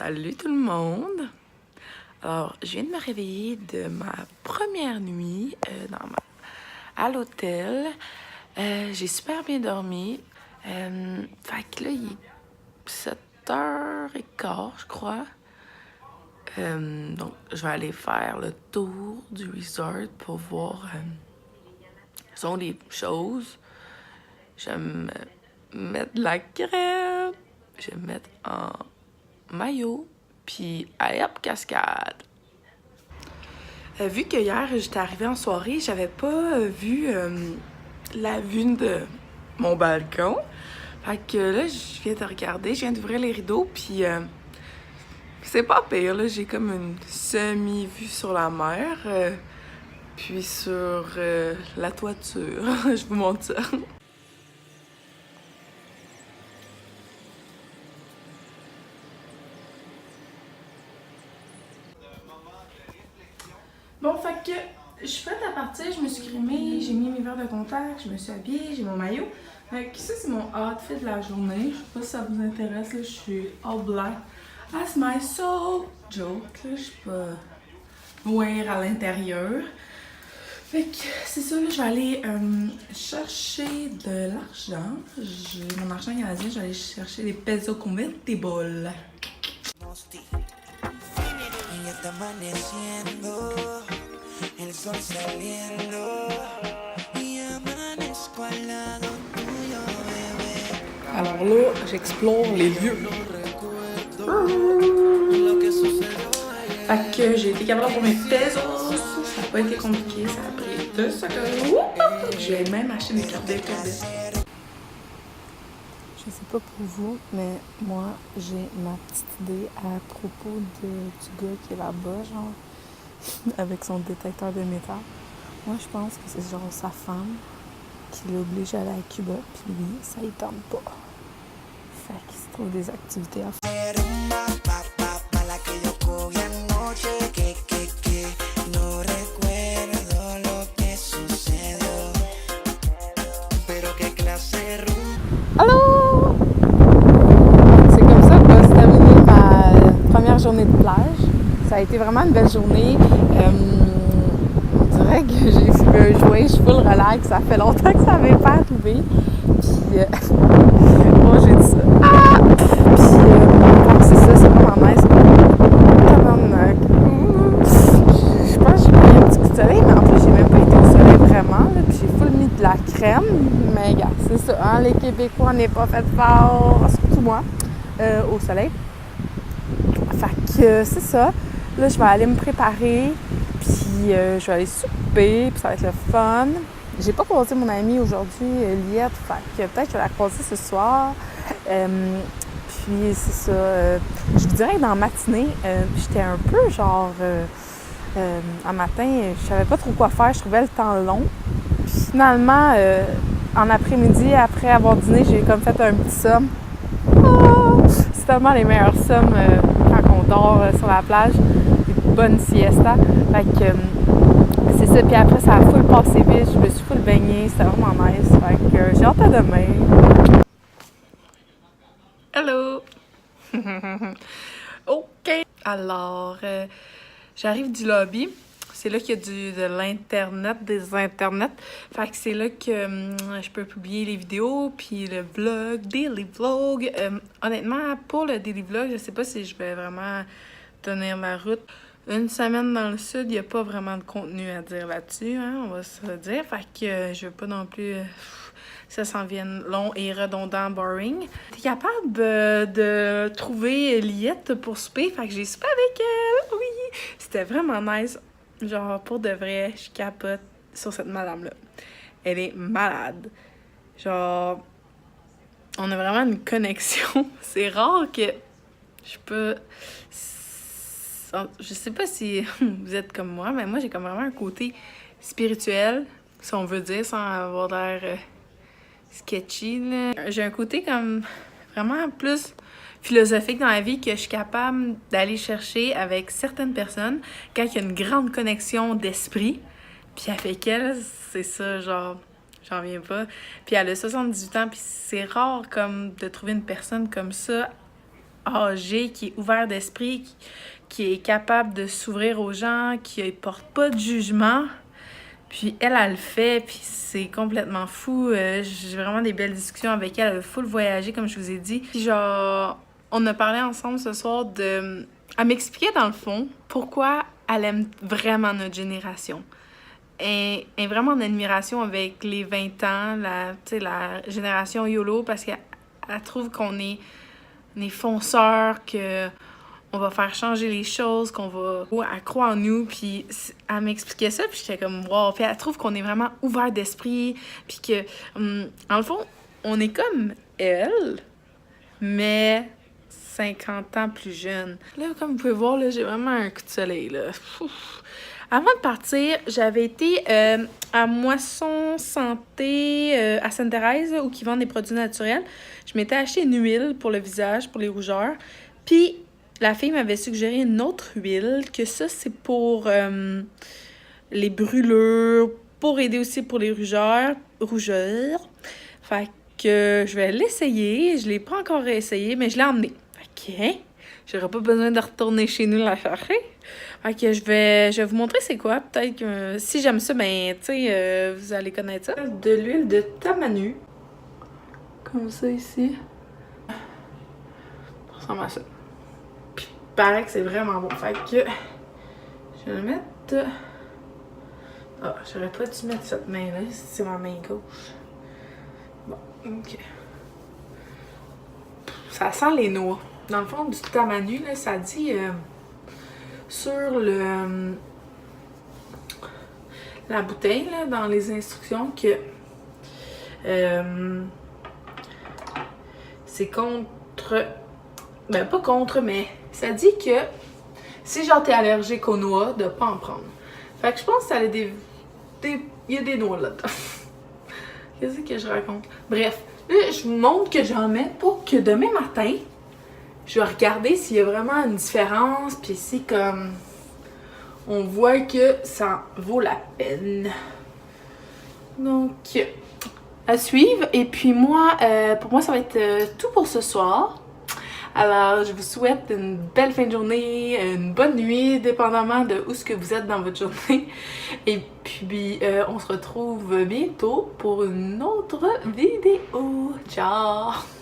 Salut tout le monde! Alors, je viens de me réveiller de ma première nuit à l'hôtel. J'ai super bien dormi. Fait que là, il est 7h15, je crois. Donc, je vais aller faire le tour du resort pour voir sont des choses. Je vais me mettre de la crème. Je vais me mettre en maillot. Puis, allez hop, cascade! Vu que hier, j'étais arrivée en soirée, j'avais pas vu la vue de mon balcon. Fait que là, je viens de regarder, je viens d'ouvrir les rideaux, puis c'est pas pire, là. J'ai comme une semi-vue sur la mer, puis sur la toiture. Je vous montre ça. Bon, fait que je suis prête à partir, je me suis grimée, j'ai mis mes verres de contact, je me suis habillée, j'ai mon maillot. Fait que ça, c'est mon outfit de la journée. Je sais pas si ça vous intéresse, là, je suis all black. As my soul joke, là, je suis pas noire à l'intérieur. Fait que c'est ça, là, je vais aller chercher de l'argent. Mon argent canadien, je vais aller chercher des pesos convertibles. El sol saliendo y amanezco al lado tuyo, bebé. Alors là, j'explore les lieux. Fait que j'ai été capable pour mes pesos. Ça n'a pas été compliqué, ça a pris 2 secondes. J'ai même acheté des cartes d'Internet. Je sais pas pour vous, mais moi, j'ai ma petite idée à propos du gars qui est là-bas, genre, avec son détecteur de métal. Moi, je pense que c'est genre sa femme qui l'oblige à aller à Cuba, puis lui, ça y tente pas. Fait qu'il se trouve des activités à faire. Allô! C'est comme ça que va se terminer ma première journée de plage. Ça a été vraiment une belle journée. On dirait que j'ai fait un joint, je suis full relax. Ça fait longtemps que ça m'est pas arrivé. Puis, moi j'ai dit ça. Ah! Puis, donc c'est ça, c'est vraiment nice. Je pense que j'ai pris un petit coup de soleil, mais en plus, j'ai même pas été au soleil vraiment. Là, puis, j'ai full mis de la crème. Mais regarde, c'est ça, hein, les Québécois n'est pas fait fort, surtout moi, au soleil. Fait que c'est ça. Là, je vais aller me préparer, puis je vais aller souper, puis ça va être le fun. J'ai pas croisé mon amie aujourd'hui, Liette, fait que peut-être que je vais la croiser ce soir. Puis c'est ça. Je vous dirais que dans la matinée, j'étais un peu genre... un matin, je savais pas trop quoi faire, je trouvais le temps long. Puis finalement, en après-midi, après avoir dîné, j'ai comme fait un petit somme. Oh! C'est tellement les meilleures sommes quand on dort sur la plage. Des bonnes siestas. Fait que c'est ça. Puis après, ça a full passé vite. Je me suis full baignée. C'était vraiment nice. Fait que j'ai hâte à demain. Hello! OK! Alors, j'arrive du lobby. C'est là qu'il y a de l'internet, des internets. Fait que c'est là que je peux publier les vidéos, puis le vlog, daily vlog. Honnêtement, pour le daily vlog, je sais pas si je vais vraiment tenir ma route. Une semaine dans le sud, il n'y a pas vraiment de contenu à dire là-dessus, hein, on va se le dire. Fait que je veux pas non plus... ça s'en vienne long et redondant, boring. T'es capable de trouver Liette pour souper, fait que j'ai soupé avec elle, oui! C'était vraiment nice. Genre, pour de vrai, je capote sur cette madame-là. Elle est malade. Genre, on a vraiment une connexion. C'est rare que je peux... Je sais pas si vous êtes comme moi, mais moi, j'ai comme vraiment un côté spirituel, si on veut dire, sans avoir l'air sketchy, là. J'ai un côté comme vraiment plus philosophique dans la vie que je suis capable d'aller chercher avec certaines personnes quand il y a une grande connexion d'esprit. Puis avec elle, c'est ça, genre, j'en viens pas. Puis elle a 78 ans, puis c'est rare comme de trouver une personne comme ça âgé, qui est ouvert d'esprit, qui est capable de s'ouvrir aux gens, qui ne porte pas de jugement. Puis elle le fait, puis c'est complètement fou. J'ai vraiment des belles discussions avec elle. Elle a full voyager, comme je vous ai dit. Puis genre, on a parlé ensemble ce soir de... Elle m'expliquait dans le fond pourquoi elle aime vraiment notre génération. Elle est vraiment en admiration avec les 20 ans, la génération YOLO, parce qu'elle trouve qu'on est fonceurs, que on va faire changer les choses, elle croit en nous, puis elle m'expliquait ça, puis j'étais comme wow, puis elle trouve qu'on est vraiment ouvert d'esprit, puis que en le fond, on est comme elle, mais 50 ans plus jeune. Là, comme vous pouvez voir, là, j'ai vraiment un coup de soleil, là. Ouf. Avant de partir, j'avais été à Moisson Santé à Sainte-Thérèse, où ils vendent des produits naturels. Je m'étais acheté une huile pour le visage, pour les rougeurs. Puis, la fille m'avait suggéré une autre huile, que ça, c'est pour les brûlures, pour aider aussi pour les rougeurs. Fait que je vais l'essayer. Je l'ai pas encore essayé, mais je l'ai emmené. Fait que j'aurai pas besoin de retourner chez nous la chercher. Fait que je vais vous montrer c'est quoi. Peut-être que si j'aime ça, ben, tu sais, vous allez connaître ça. De l'huile de tamanu. Comme ça ici. Ça ressemble à ça. Puis, il paraît que c'est vraiment bon. Fait que je vais le mettre... Ah, j'aurais pas dû mettre cette main-là. C'est ma main gauche. Bon, ok. Ça sent les noix. Dans le fond, du tamanu, là, ça dit sur la bouteille, là, dans les instructions, que c'est contre... Ben, pas contre, mais ça dit que si genre t'es allergique aux noix, de pas en prendre. Fait que je pense que ça a il y a des noix là-dedans. Qu'est-ce que je raconte? Bref, là, je vous montre que j'en mets pour que demain matin, je vais regarder s'il y a vraiment une différence, puis si comme on voit que ça vaut la peine. Donc, à suivre. Et puis moi, pour moi, ça va être tout pour ce soir. Alors, je vous souhaite une belle fin de journée, une bonne nuit, dépendamment de où ce que vous êtes dans votre journée. Et puis, on se retrouve bientôt pour une autre vidéo. Ciao!